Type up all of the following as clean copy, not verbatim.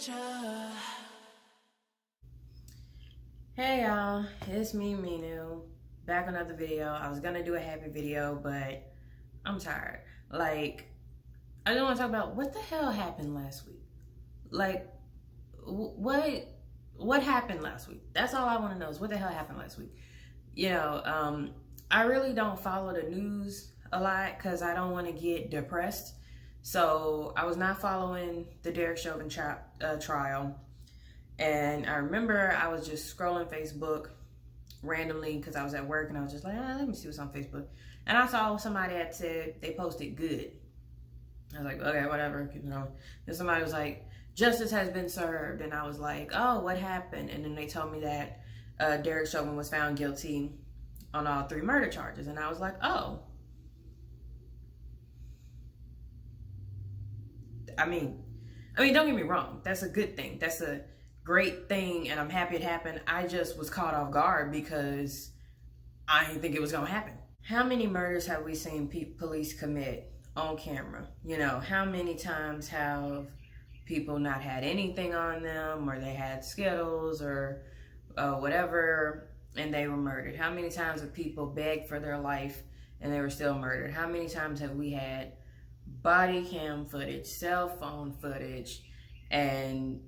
ya. Hey y'all, it's me, Minu. Back on another video. I was gonna do a happy video, but I'm tired. Like, I just want to talk about what the hell happened last week. Like, what happened last week? That's all I want to know is what the hell happened last week. I really don't follow the news a lot because I don't want to get depressed. So I was not following the Derek Chauvin trial. And I remember I was just scrolling Facebook randomly because I was at work and I was just like, let me see what's on Facebook. And I saw somebody that said they posted good. I was like, okay, whatever, And somebody was like, justice has been served. And I was like, oh, what happened? And then they told me that Derek Chauvin was found guilty on all 3 murder charges. And I was like, oh. I mean, don't get me wrong. That's a good thing. That's a great thing, and I'm happy it happened. I just was caught off guard because I didn't think it was gonna happen. How many murders have we seen police commit on camera? How many times have people not had anything on them, or they had Skittles or whatever, and they were murdered? How many times have people begged for their life and they were still murdered? How many times have we had body cam footage, cell phone footage, and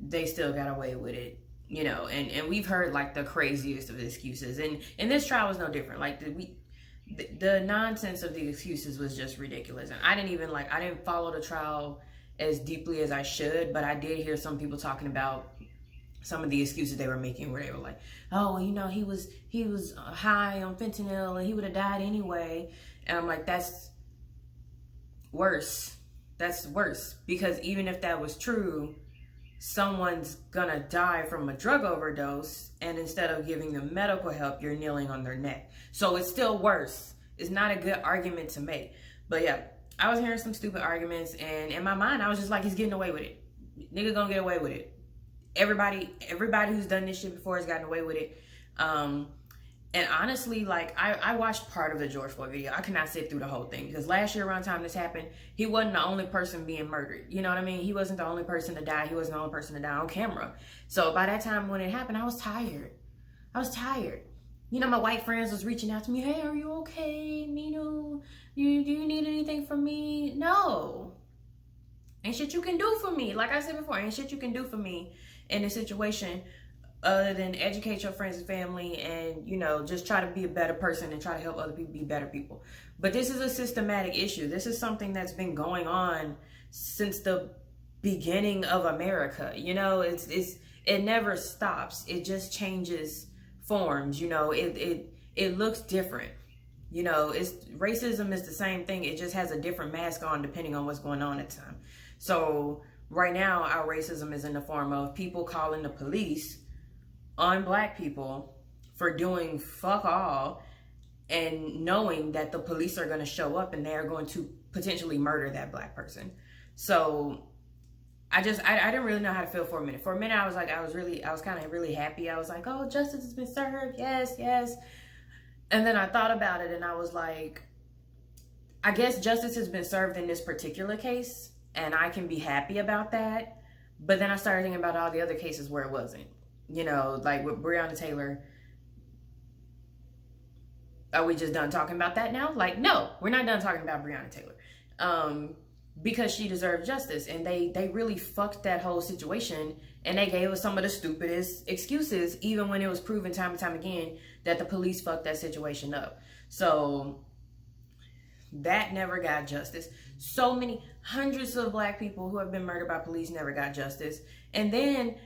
they still got away with it, and we've heard like the craziest of excuses, and this trial was no different. Like the nonsense of the excuses was just ridiculous. And I didn't follow the trial as deeply as I should, but I did hear some people talking about some of the excuses they were making, where they were like, oh, he was high on fentanyl and he would have died anyway. And I'm like, that's worse. That's worse, because even if that was true, someone's gonna die from a drug overdose, and instead of giving them medical help, you're kneeling on their neck. So it's still worse. It's not a good argument to make. But yeah, I was hearing some stupid arguments, and in my mind, I was just like, he's getting away with it. Nigga gonna get away with it. Everybody who's done this shit before has gotten away with it. And honestly, like, I watched part of the George Floyd video. I could not sit through the whole thing, because last year around time this happened, he wasn't the only person being murdered. You know what I mean? He wasn't the only person to die. He wasn't the only person to die on camera. So by that time when it happened, I was tired. My white friends was reaching out to me. Hey, are you okay? Minu, do you need anything from me? No. Ain't shit you can do for me. Like I said before, ain't shit you can do for me in this situation other than educate your friends and family and, just try to be a better person and try to help other people be better people. But this is a systematic issue. This is something that's been going on since the beginning of America. It never stops. It just changes forms. It looks different. Racism is the same thing. It just has a different mask on depending on what's going on at the time. So right now, our racism is in the form of people calling the police on Black people for doing fuck all, and knowing that the police are going to show up and they're going to potentially murder that Black person. So I didn't really know how to feel for a minute. For a minute, I was kind of really happy. I was like, oh, justice has been served. Yes, yes. And then I thought about it and I was like, I guess justice has been served in this particular case, and I can be happy about that. But then I started thinking about all the other cases where it wasn't. Like with Breonna Taylor. Are we just done talking about that now? Like, no, we're not done talking about Breonna Taylor. Because she deserved justice, and they really fucked that whole situation, and they gave us some of the stupidest excuses, even when it was proven time and time again that the police fucked that situation up. So that never got justice. So many hundreds of Black people who have been murdered by police never got justice. And then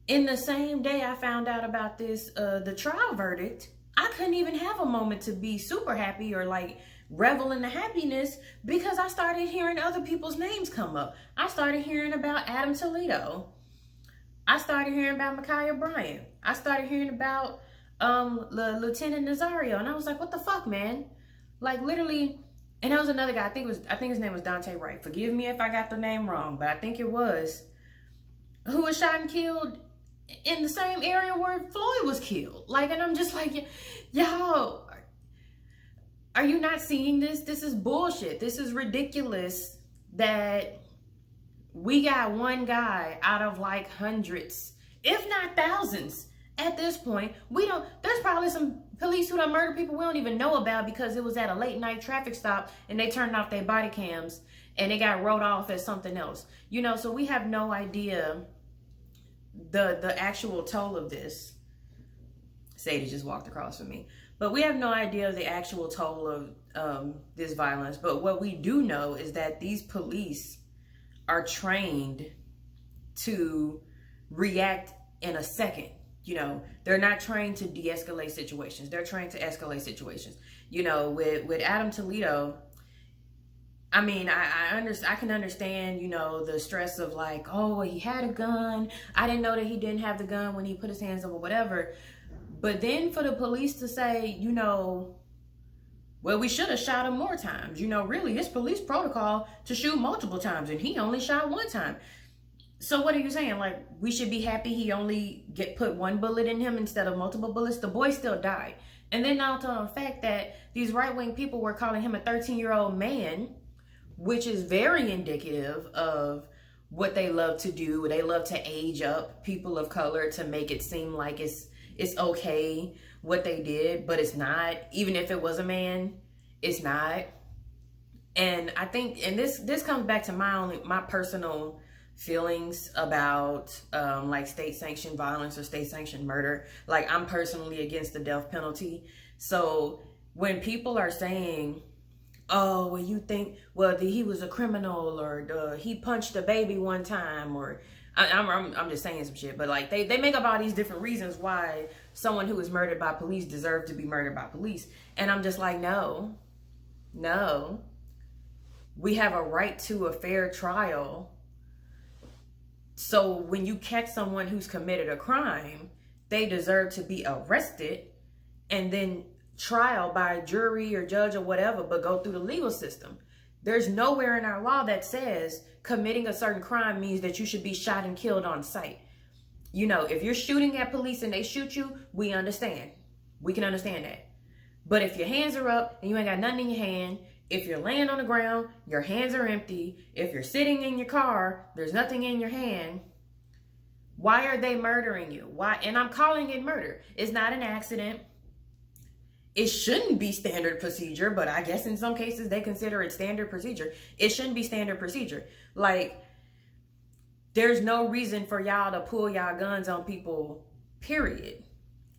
in the same day I found out about this, the trial verdict, I couldn't even have a moment to be super happy or like revel in the happiness, because I started hearing other people's names come up. I started hearing about Adam Toledo. I started hearing about Ma'Khia Bryant. I started hearing about Lieutenant Nazario, and I was like, what the fuck, man? Like, literally. And there was another guy, I think his name was Dante Wright. Forgive me if I got the name wrong, but I think it was, who was shot and killed in the same area where Floyd was killed. Like, and I'm just like, y'all, are you not seeing this? This is bullshit. This is ridiculous that We got one guy out of like hundreds, if not thousands at this point. There's probably some police who done murder people we don't even know about because it was at a late night traffic stop and they turned off their body cams and they got wrote off as something else. You know, so we have no idea the actual toll of this. Sadie just walked across from me. But we have no idea of the actual toll of this violence. But what we do know is that these police are trained to react in a second. You know, they're not trained to de-escalate situations. They're trained to escalate situations. You know, with Adam Toledo, I mean, I can understand, you know, the stress of like, oh, he had a gun. I didn't know that he didn't have the gun when he put his hands up or whatever. But then for the police to say, you know, well, we should have shot him more times. You know, really, it's police protocol to shoot multiple times, and he only shot one time. So what are you saying? Like, we should be happy he only put one bullet in him instead of multiple bullets? The boy still died. And then now to the fact that these right-wing people were calling him a 13-year-old man, which is very indicative of what they love to do. They love to age up people of color to make it seem like it's okay what they did, but it's not. Even if it was a man, it's not. And I think, and this comes back to my personal feelings about like state-sanctioned violence or state-sanctioned murder. Like, I'm personally against the death penalty. So when people are saying, oh, well, you think, well, he was a criminal, or he punched a baby one time, or I'm just saying some shit, but like they make up all these different reasons why someone who was murdered by police deserved to be murdered by police. And I'm just like, no. We have a right to a fair trial. So when you catch someone who's committed a crime, they deserve to be arrested and then trial by jury or judge or whatever, but go through the legal system. There's nowhere in our law that says committing a certain crime means that you should be shot and killed on sight. You know, if you're shooting at police and they shoot you, we understand. We can understand that. But if your hands are up and you ain't got nothing in your hand, if you're laying on the ground, your hands are empty, if you're sitting in your car, there's nothing in your hand, why are they murdering you? Why? And I'm calling it murder. It's not an accident. It shouldn't be standard procedure, but I guess in some cases they consider it standard procedure. It shouldn't be standard procedure. Like, there's no reason for y'all to pull y'all guns on people, period.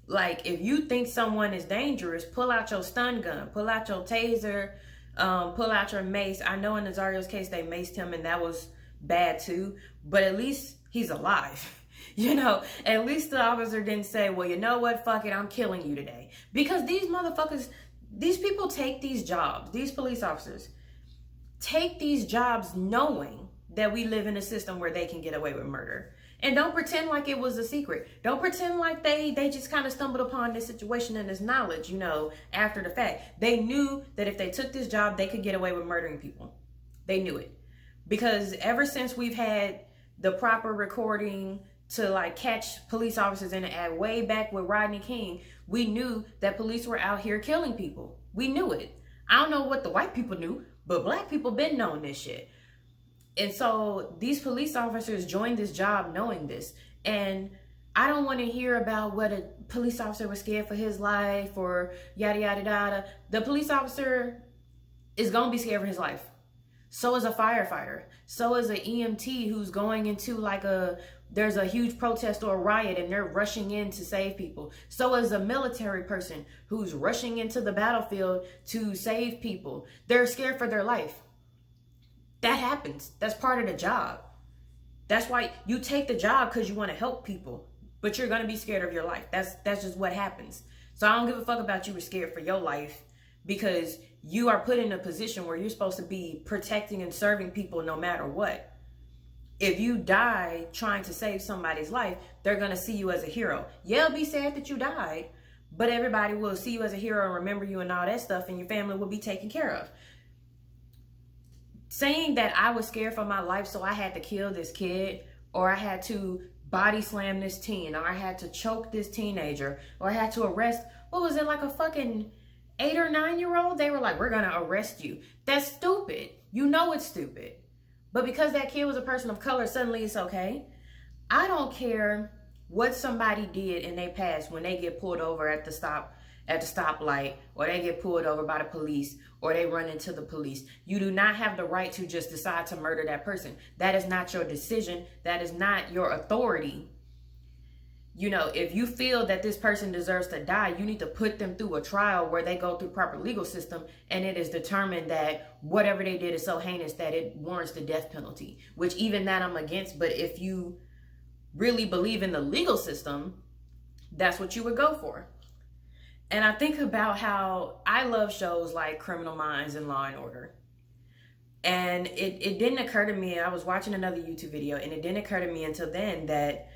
Like, if you think someone is dangerous, pull out your stun gun, pull out your taser, pull out your mace. I know in Nazario's case, they maced him and that was bad too, but at least he's alive. You know, at least the officer didn't say, well, you know what, fuck it, I'm killing you today. Because these motherfuckers, these people take these jobs, these police officers take these jobs knowing that we live in a system where they can get away with murder. And don't pretend like it was a secret. Don't pretend like they just kind of stumbled upon this situation and this knowledge, you know, after the fact. They knew that if they took this job, they could get away with murdering people. They knew it. Because ever since we've had the proper recording to like catch police officers in the act, way back with Rodney King, we knew that police were out here killing people. We knew it. I don't know what the white people knew, but black people been knowing this shit. And so these police officers joined this job knowing this. And I don't want to hear about what a police officer was scared for his life or yada, yada, yada. The police officer is going to be scared for his life. So is a firefighter. So is an EMT who's going into like there's a huge protest or a riot and they're rushing in to save people. So is a military person who's rushing into the battlefield to save people. They're scared for their life. That happens. That's part of the job. That's why you take the job, because you want to help people, but you're going to be scared of your life. That's just what happens. So I don't give a fuck about you were scared for your life, because you are put in a position where you're supposed to be protecting and serving people no matter what. If you die trying to save somebody's life, they're going to see you as a hero. Yeah, it'll be sad that you died, but everybody will see you as a hero and remember you and all that stuff, and your family will be taken care of. Saying that I was scared for my life, so I had to kill this kid, or I had to body slam this teen, or I had to choke this teenager, or I had to arrest, what was it, like a fucking 8 or 9 year old? They were like, we're gonna arrest you. That's stupid. You know it's stupid. But because that kid was a person of color, suddenly it's okay. I don't care what somebody did in their past when they get pulled over at the stoplight, or they get pulled over by the police, or they run into the police. You do not have the right to just decide to murder that person. That is not your decision. That is not your authority. You know, if you feel that this person deserves to die, you need to put them through a trial where they go through proper legal system, and it is determined that whatever they did is so heinous that it warrants the death penalty, which even that I'm against. But if you really believe in the legal system, that's what you would go for. And I think about how I love shows like Criminal Minds and Law and Order. And it didn't occur to me, I was watching another YouTube video, and it didn't occur to me until then that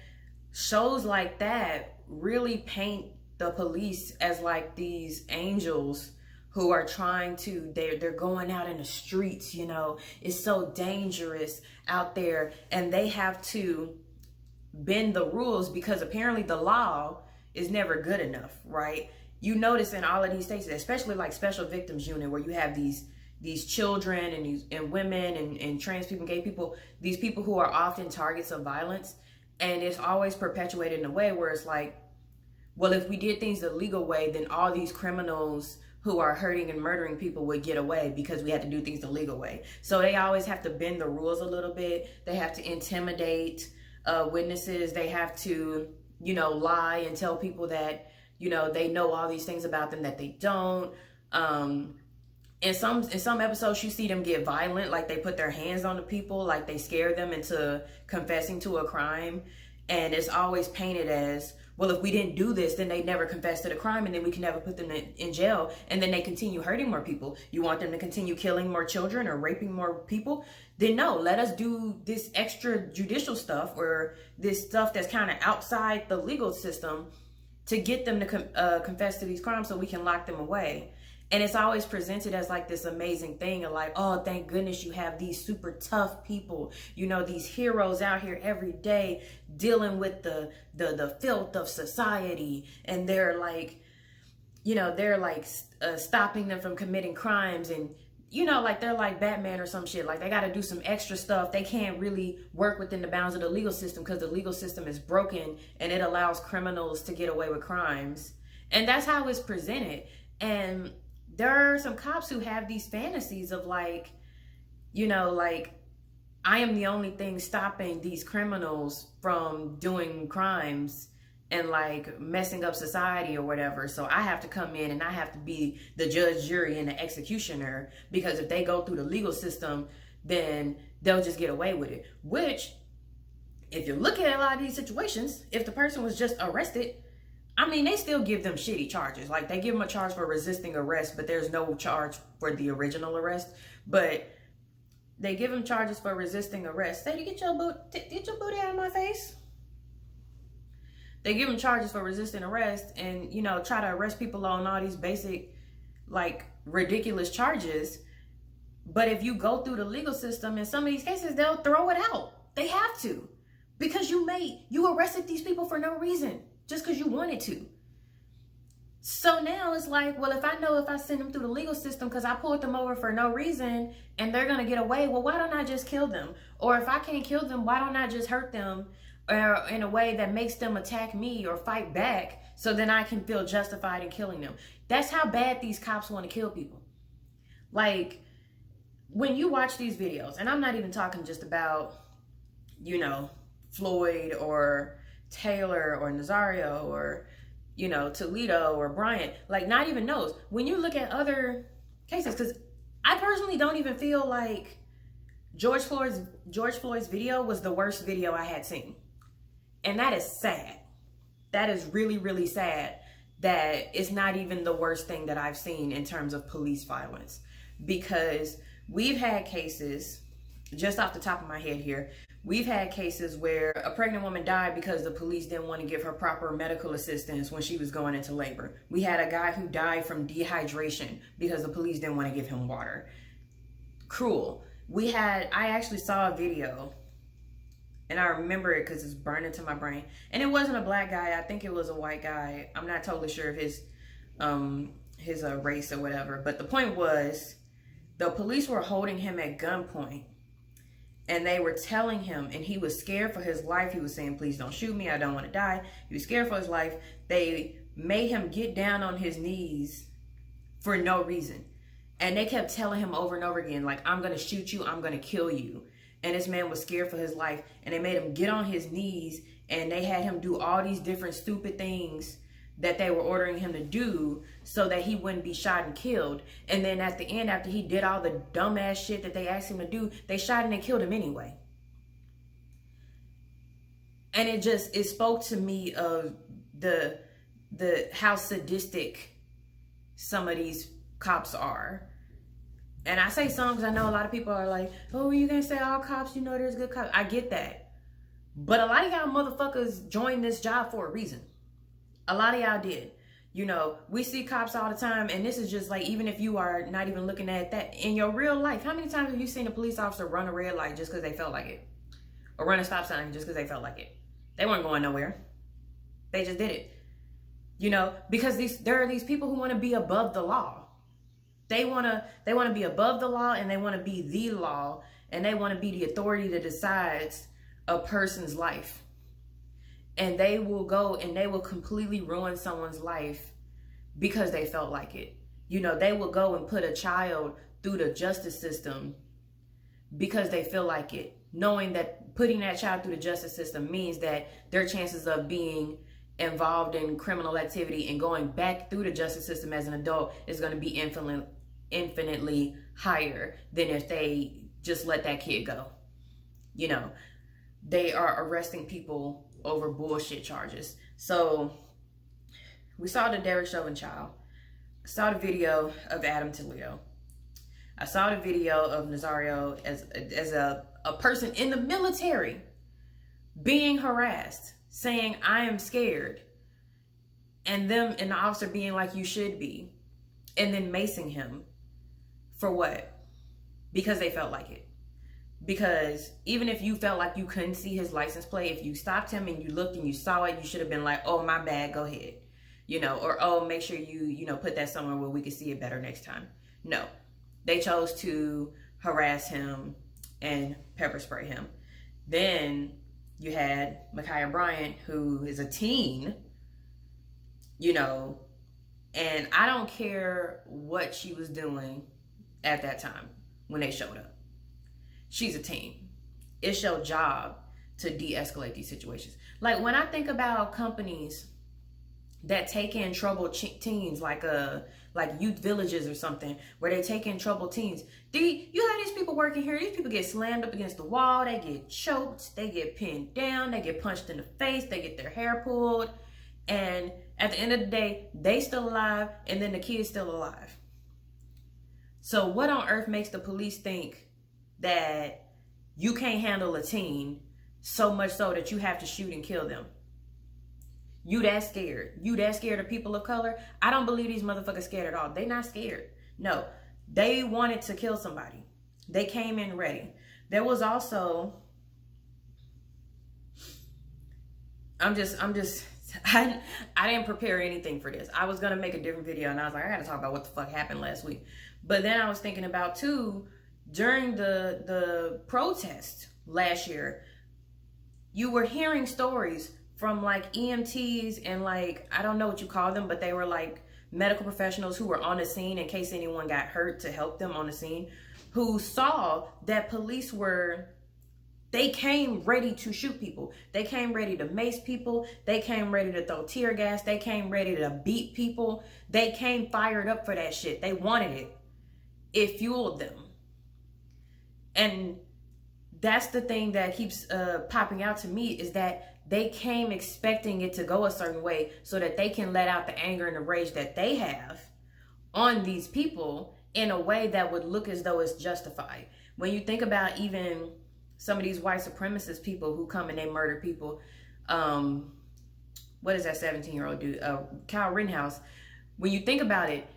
shows like that really paint the police as like these angels who are trying to, they're going out in the streets, you know, it's so dangerous out there, and they have to bend the rules because apparently the law is never good enough, right? You notice in all of these states, especially like Special Victims Unit, where you have these children and women and trans people, gay people, these people who are often targets of violence. And it's always perpetuated in a way where it's like, well, if we did things the legal way, then all these criminals who are hurting and murdering people would get away because we had to do things the legal way. So they always have to bend the rules a little bit. They have to intimidate witnesses. They have to, you know, lie and tell people that, you know, they know all these things about them that they don't. In some episodes, you see them get violent, like they put their hands on the people, like they scare them into confessing to a crime. And it's always painted as, well, if we didn't do this, then they never confess to the crime, and then we can never put them in jail, and then they continue hurting more people. You want them to continue killing more children or raping more people? Then no, let us do this extrajudicial stuff, or this stuff that's kind of outside the legal system, to get them to confess to these crimes so we can lock them away. And it's always presented as like this amazing thing of like, oh, thank goodness you have these super tough people, you know, these heroes out here every day dealing with the filth of society. And they're like, you know, they're like stopping them from committing crimes. And, you know, like they're like Batman or some shit. Like they got to do some extra stuff. They can't really work within the bounds of the legal system because the legal system is broken and it allows criminals to get away with crimes. And that's how it's presented. And there are some cops who have these fantasies of like, you know, like, I am the only thing stopping these criminals from doing crimes and like messing up society or whatever. So I have to come in and I have to be the judge, jury, and the executioner, because if they go through the legal system, then they'll just get away with it. Which, if you look at a lot of these situations, if the person was just arrested, I mean, they still give them shitty charges. Like, they give them a charge for resisting arrest, but there's no charge for the original arrest. But they give them charges for resisting arrest. Say, get your booty out of my face. They give them charges for resisting arrest and, you know, try to arrest people on all these basic, like, ridiculous charges. But if you go through the legal system, in some of these cases, they'll throw it out. They have to. Because you arrested these people for no reason. Just because you wanted to. So now it's like, well, if I send them through the legal system because I pulled them over for no reason and they're going to get away, well, why don't I just kill them? Or if I can't kill them, why don't I just hurt them in a way that makes them attack me or fight back, so then I can feel justified in killing them? That's how bad these cops want to kill people. Like, when you watch these videos, and I'm not even talking just about, you know, Floyd or Taylor or Nazario or, you know, Toledo or Bryant, like, not even those. When you look at other cases, because I personally don't even feel like George Floyd's video was the worst video I had seen. And that is sad. That is really, really sad that it's not even the worst thing that I've seen in terms of police violence. Because we've had cases, just off the top of my head here, we've had cases where a pregnant woman died because the police didn't want to give her proper medical assistance when she was going into labor. We had a guy who died from dehydration because the police didn't want to give him water. Cruel. I actually saw a video, and I remember it because it's burned into my brain. And it wasn't a black guy. I think it was a white guy. I'm not totally sure of his race or whatever. But the point was, the police were holding him at gunpoint. And they were telling him, and he was scared for his life. He was saying, please don't shoot me. I don't want to die. He was scared for his life. They made him get down on his knees for no reason. And they kept telling him over and over again, like, I'm going to shoot you. I'm going to kill you. And this man was scared for his life. And they made him get on his knees. And they had him do all these different stupid things that they were ordering him to do so that he wouldn't be shot and killed. And then at the end, after he did all the dumbass shit that they asked him to do, they shot and they killed him anyway. And it spoke to me of the how sadistic some of these cops are. And I say some because I know a lot of people are like, oh, you can't say all cops, you know there's good cops. I get that. But a lot of y'all motherfuckers joined this job for a reason. A lot of y'all did. You know, we see cops all the time, and this is just like, even if you are not even looking at that in your real life, how many times have you seen a police officer run a red light just because they felt like it? Or run a stop sign just because they felt like it? They weren't going nowhere. They just did it. You know, because there are these people who want to be above the law. They want to be above the law, and they want to be the law, and they want to be the authority that decides a person's life. And they will go and they will completely ruin someone's life because they felt like it. You know, they will go and put a child through the justice system because they feel like it, knowing that putting that child through the justice system means that their chances of being involved in criminal activity and going back through the justice system as an adult is going to be infinitely higher than if they just let that kid go. You know, they are arresting people over bullshit charges. So we saw the Derek Chauvin child. I saw the video of Adam Toledo. I saw the video of Nazario as a person in the military being harassed, saying, I am scared. And the officer being like, you should be. And then macing him. For what? Because they felt like it. Because even if you felt like you couldn't see his license plate, if you stopped him and you looked and you saw it, you should have been like, oh, my bad, go ahead. You know, or, oh, make sure you put that somewhere where we can see it better next time. No, they chose to harass him and pepper spray him. Then you had Ma'Khia Bryant, who is a teen, you know, and I don't care what she was doing at that time when they showed up. She's a teen. It's your job to de-escalate these situations. Like when I think about companies that take in troubled teens, like youth villages or something, where they take in troubled teens. You have these people working here. These people get slammed up against the wall. They get choked. They get pinned down. They get punched in the face. They get their hair pulled. And at the end of the day, they still alive, and then the kid's still alive. So what on earth makes the police think that you can't handle a teen so much so that you have to shoot and kill them? You that scared? You that scared of people of color? I don't believe these motherfuckers scared at all. They not scared. No, they wanted to kill somebody. They came in ready. There was also, I didn't prepare anything for this. I was going to make a different video, and I was like, I got to talk about what the fuck happened last week. But then I was thinking about too, during the protest last year, you were hearing stories from like EMTs and like, I don't know what you call them, but they were like medical professionals who were on the scene in case anyone got hurt to help them on the scene, who saw that police they came ready to shoot people. They came ready to mace people. They came ready to throw tear gas. They came ready to beat people. They came fired up for that shit. They wanted it. It fueled them. And that's the thing that keeps popping out to me, is that they came expecting it to go a certain way so that they can let out the anger and the rage that they have on these people in a way that would look as though it's justified. When you think about even some of these white supremacist people who come and they murder people, what is that 17-year-old dude, Kyle Rittenhouse? When you think about it,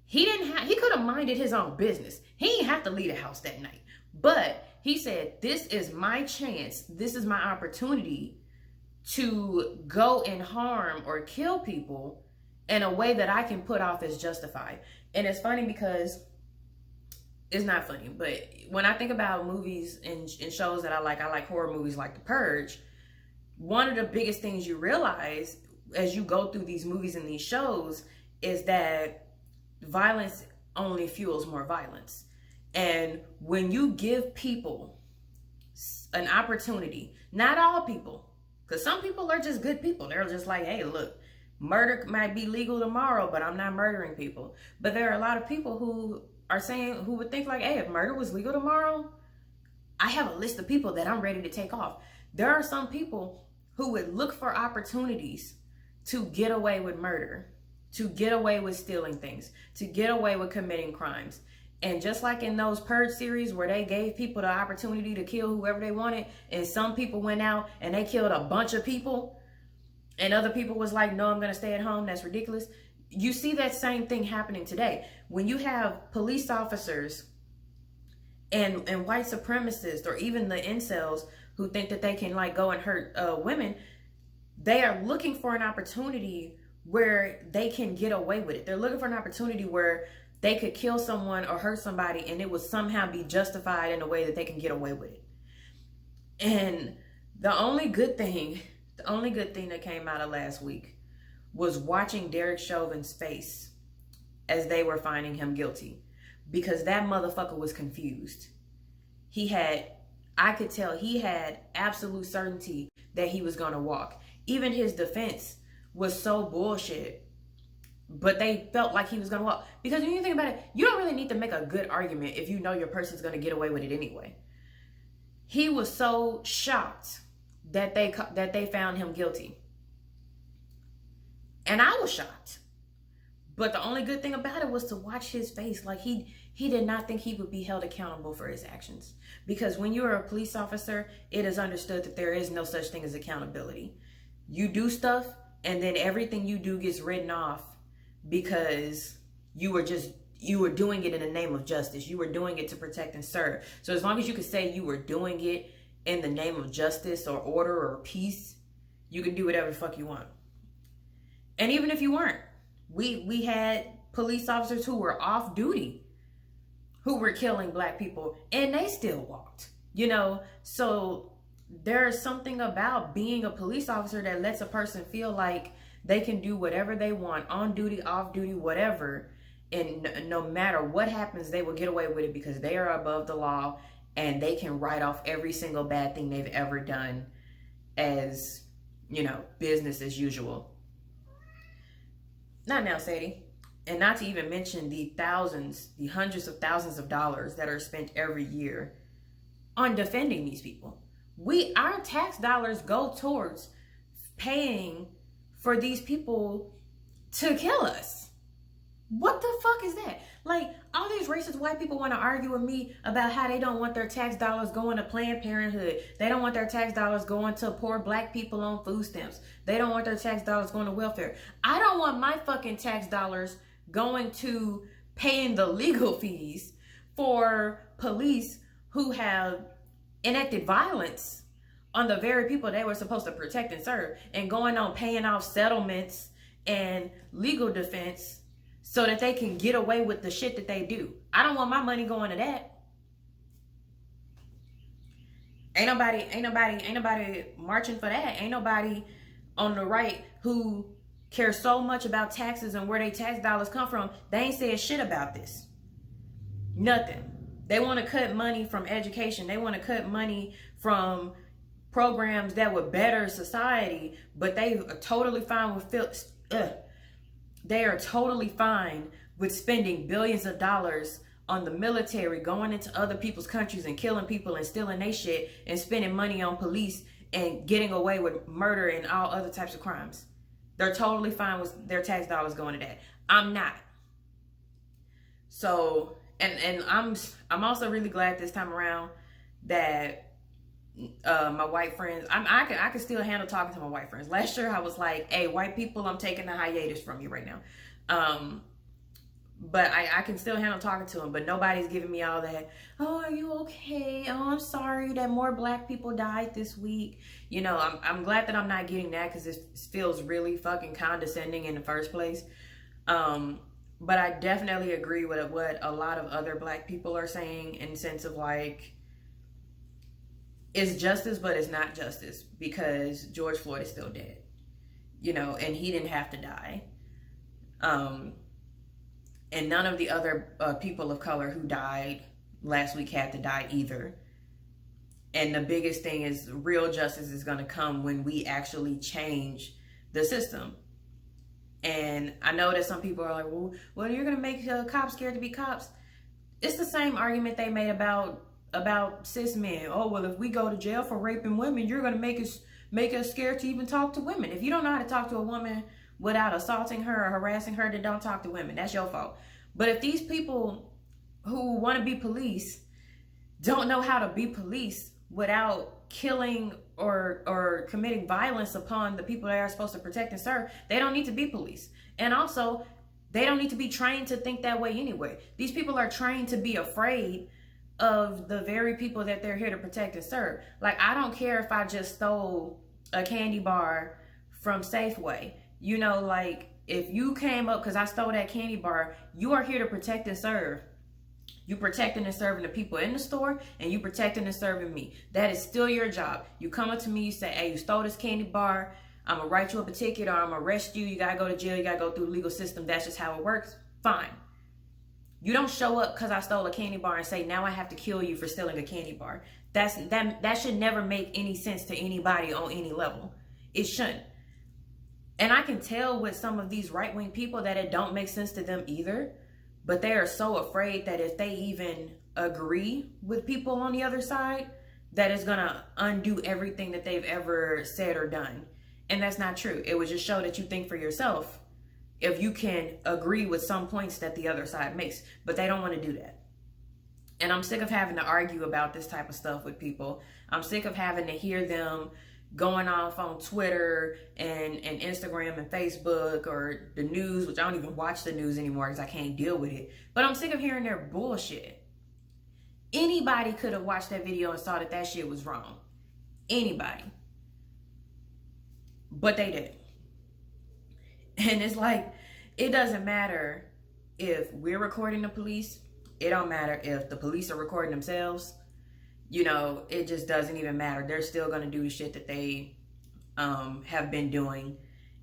he could have minded his own business. He didn't have to leave the house that night. But he said, this is my chance. This is my opportunity to go and harm or kill people in a way that I can put off as justified. And it's funny because it's not funny. But when I think about movies and shows that I like horror movies like The Purge. One of the biggest things you realize as you go through these movies and these shows is that violence only fuels more violence. And when you give people an opportunity, not all people, because some people are just good people. They're just like, hey, look, murder might be legal tomorrow, but I'm not murdering people. But there are a lot of people who are saying, who would think like, hey, if murder was legal tomorrow, I have a list of people that I'm ready to take off. There are some people who would look for opportunities to get away with murder, to get away with stealing things, to get away with committing crimes. And just like in those Purge series where they gave people the opportunity to kill whoever they wanted, and some people went out and they killed a bunch of people, and other people was like, no, I'm gonna stay at home, that's ridiculous. You see that same thing happening today. When you have police officers and white supremacists, or even the incels who think that they can like go and hurt women, they are looking for an opportunity where they can get away with it. They're looking for an opportunity where they could kill someone or hurt somebody and it would somehow be justified in a way that they can get away with it. And the only good thing that came out of last week was watching Derek Chauvin's face as they were finding him guilty, because that motherfucker was confused. I could tell he had absolute certainty that he was going to walk. Even his defense was so bullshit, but they felt like he was going to walk. Because when you think about it, you don't really need to make a good argument if you know your person's going to get away with it anyway. He was so shocked that they found him guilty. And I was shocked. But the only good thing about it was to watch his face. Like he did not think he would be held accountable for his actions. Because when you're a police officer, it is understood that there is no such thing as accountability. You do stuff, and then everything you do gets written off because you were doing it in the name of justice. You were doing it to protect and serve. So as long as you could say you were doing it in the name of justice or order or peace, you can do whatever the fuck you want. And even if you weren't, we had police officers who were off duty who were killing black people, and they still walked, you know? So there's something about being a police officer that lets a person feel like they can do whatever they want, on duty, off duty, whatever, and no matter what happens, they will get away with it because they are above the law and they can write off every single bad thing they've ever done as, you know, business as usual. Not now, Sadie. And not to even mention the hundreds of thousands of dollars that are spent every year on defending these people. Our tax dollars go towards paying for these people to kill us. What the fuck is that? Like, all these racist white people want to argue with me about how they don't want their tax dollars going to Planned Parenthood. They don't want their tax dollars going to poor black people on food stamps. They don't want their tax dollars going to welfare. I don't want my fucking tax dollars going to paying the legal fees for police who have enacted violence on the very people they were supposed to protect and serve, and going on paying off settlements and legal defense so that they can get away with the shit that they do. I don't want my money going to that. Ain't nobody marching for that. Ain't nobody on the right who care so much about taxes and where they tax dollars come from. They ain't said shit about this. Nothing. They want to cut money from education. They want to cut money from programs that would better society, but they are totally fine with they are totally fine with spending billions of dollars on the military, going into other people's countries and killing people and stealing their shit, and spending money on police and getting away with murder and all other types of crimes. They're totally fine with their tax dollars going to that. I'm not. So, and I'm also really glad this time around that my white friends, I can still handle talking to my white friends. Last year I was like, hey, white people, I'm taking a hiatus from you right now. But I can still handle talking to them, but nobody's giving me all that, oh, are you okay? Oh, I'm sorry that more black people died this week. You know, I'm glad that I'm not getting that, because it feels really fucking condescending in the first place. But I definitely agree with what a lot of other black people are saying in the sense of like, it's justice, but it's not justice because George Floyd is still dead, you know, and he didn't have to die. And none of the other people of color who died last week had to die either. And the biggest thing is real justice is going to come when we actually change the system. And I know that some people are like, well, you're going to make cops scared to be cops. It's the same argument they made about cis men. Oh, well, if we go to jail for raping women, you're going to make us scared to even talk to women. If you don't know how to talk to a woman without assaulting her or harassing her, then don't talk to women. That's your fault. But if these people who want to be police don't know how to be police without killing or committing violence upon the people they are supposed to protect and serve, they don't need to be police. And also, they don't need to be trained to think that way anyway. These people are trained to be afraid of the very people that they're here to protect and serve. Like, I don't care if I just stole a candy bar from Safeway. You know, like, if you came up because I stole that candy bar, you are here to protect and serve. You protecting and serving the people in the store, and you protecting and serving me. That is still your job. You come up to me, you say, hey, you stole this candy bar. I'm going to write you up a ticket, or I'm going to arrest you. You got to go to jail. You got to go through the legal system. That's just how it works. Fine. You don't show up because I stole a candy bar and say, now I have to kill you for stealing a candy bar. That should never make any sense to anybody on any level. It shouldn't. And I can tell with some of these right-wing people that it don't make sense to them either. But they are so afraid that if they even agree with people on the other side, that it's going to undo everything that they've ever said or done. And that's not true. It would just show that you think for yourself if you can agree with some points that the other side makes. But they don't want to do that. And I'm sick of having to argue about this type of stuff with people. I'm sick of having to hear them going off on Twitter and Instagram and Facebook or the news, which I don't even watch the news anymore because I can't deal with it. But I'm sick of hearing their bullshit. Anybody could have watched that video and saw that that shit was wrong. Anybody. But they didn't. And it's like, it doesn't matter if we're recording the police. It don't matter if the police are recording themselves. You know, it just doesn't even matter. They're still going to do the shit that they have been doing.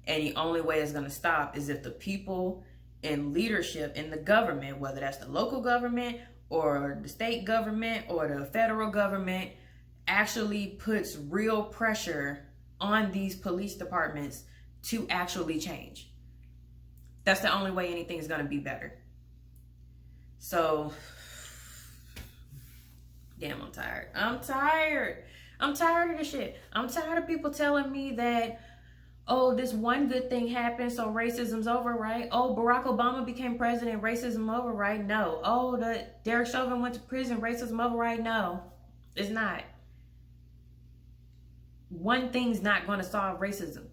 And the only way it's going to stop is if the people in leadership in the government, whether that's the local government or the state government or the federal government, actually puts real pressure on these police departments to actually change. That's the only way anything is going to be better. So, damn, I'm tired. I'm tired of this shit. I'm tired of people telling me that, oh, this one good thing happened, so racism's over, right? Oh, Barack Obama became president, racism over, right? No. Oh, Derek Chauvin went to prison, racism over, right? No, it's not. One thing's not going to solve racism.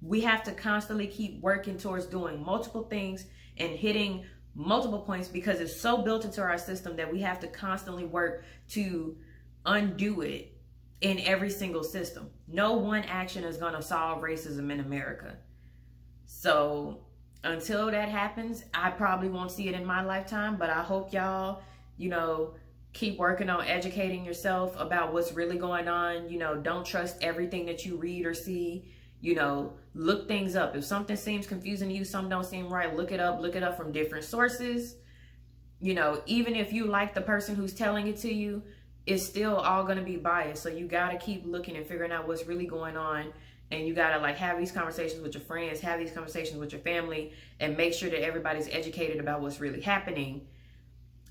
We have to constantly keep working towards doing multiple things and hitting multiple points because it's so built into our system that we have to constantly work to undo it in every single system. No one action is going to solve racism in America. So until that happens, I probably won't see it in my lifetime, but I hope y'all, you know, keep working on educating yourself about what's really going on. You know, don't trust everything that you read or see. You know, look things up. If something seems confusing to you, something don't seem right, look it up from different sources. You know, even if you like the person who's telling it to you, it's still all going to be biased. So you got to keep looking and figuring out what's really going on. And you got to like have these conversations with your friends, have these conversations with your family, and make sure that everybody's educated about what's really happening.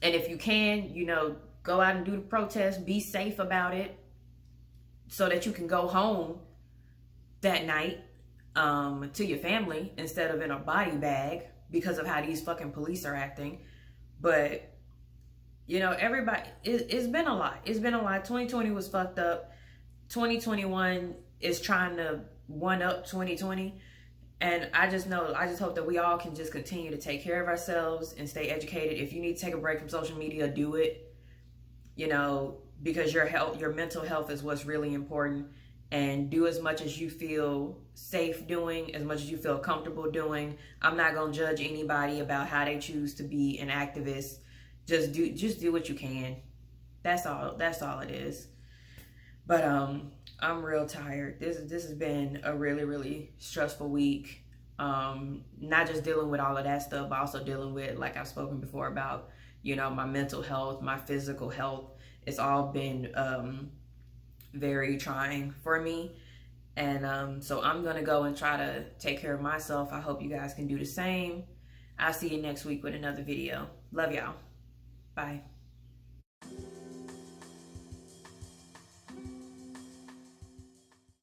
And if you can, you know, go out and do the protest, be safe about it so that you can go home that night to your family instead of in a body bag because of how these fucking police are acting. But, you know, everybody, it's been a lot. It's been a lot. 2020 was fucked up. 2021 is trying to one up 2020. And I just hope that we all can just continue to take care of ourselves and stay educated. If you need to take a break from social media, do it. You know, because your health, your mental health is what's really important. and do as much as you feel safe doing, as much as you feel comfortable doing. I'm not gonna judge anybody about how they choose to be an activist. Just do what you can. That's all it is. But I'm real tired. This has been a really, really stressful week. Not just dealing with all of that stuff, but also dealing with, like I've spoken before about, you know, my mental health, my physical health. It's all been very trying for me. And so I'm gonna go and try to take care of myself. I hope you guys can do the same. I'll see you next week with another video. Love y'all. Bye.